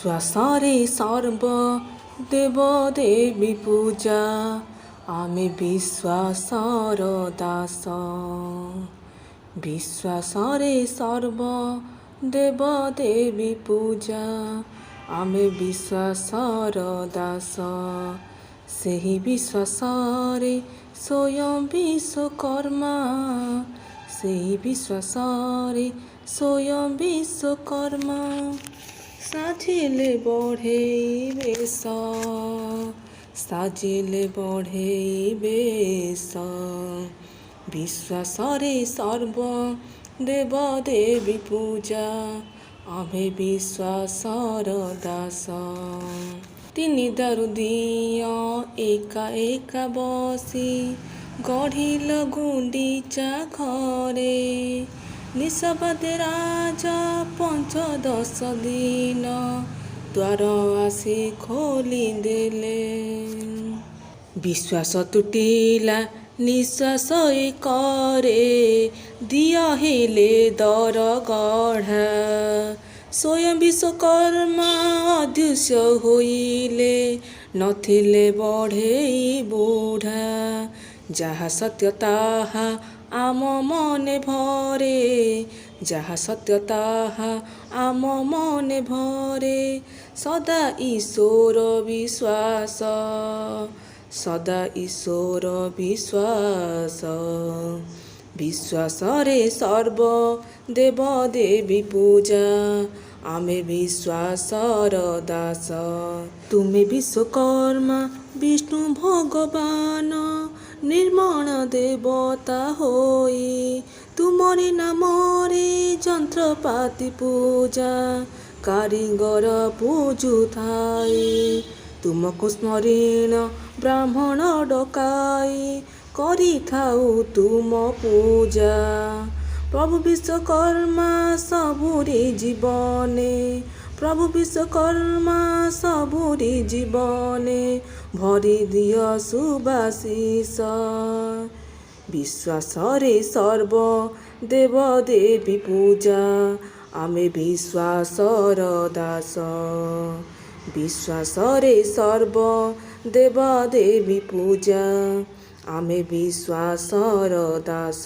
विश्वासरे सर्व देव देवी पूजा आमे विश्वासर दास। विश्वासरे सर्व देव देवी पूजा आमे विश्वासर दास। सेही विश्वासरे स्वयं विश्वकर्मा सेही विश्वासरे स्वयं विश्वकर्मा साजिले बढ़े बेश साजिले बढ़े बेश। विश्वासरे सर्व देव देवी पूजा आमे विश्वासर दास। तिनि दारुदिया एका एका बसी गढ़िल गुंडीचा घरे। निशबादे राजा 5-10 दिन द्वार आसी खोली देले। विश्वास तुटिला निश्वास करे दिया हेले दर गढ़ा। स्वयं विश्वकर्मा अदृश्य होइले नथिले बढ़े बुढ़ा। जहाँ सत्य ताहा आम मने भरे जहाँ सत्य ताहा आम मने भरे। सदा ईश्वर विश्वास सदा ईश्वर विश्वास। विश्वासरे सर्व देव देवी पूजा आमे विश्वासर दास। तुमे विश्वकर्मा विष्णु भगवान निर्माण देवता होई। तुमरी नामरे यंत्रपाति पूजा कारीगर पूजु थाई। तुमको स्मरण ब्राह्मण डकाई करी थाउ तुम पूजा। प्रभु विश्वकर्मा सबुरी जीवने प्रभु विश्वकर्मा सबुरी जीवने भरी दिया सुबाशिष। विश्वासरे सर्व देव देवी पूजा आमे विश्वासर दास। विश्वासरे सर्व देव देवी पूजा आमे विश्वासर दास।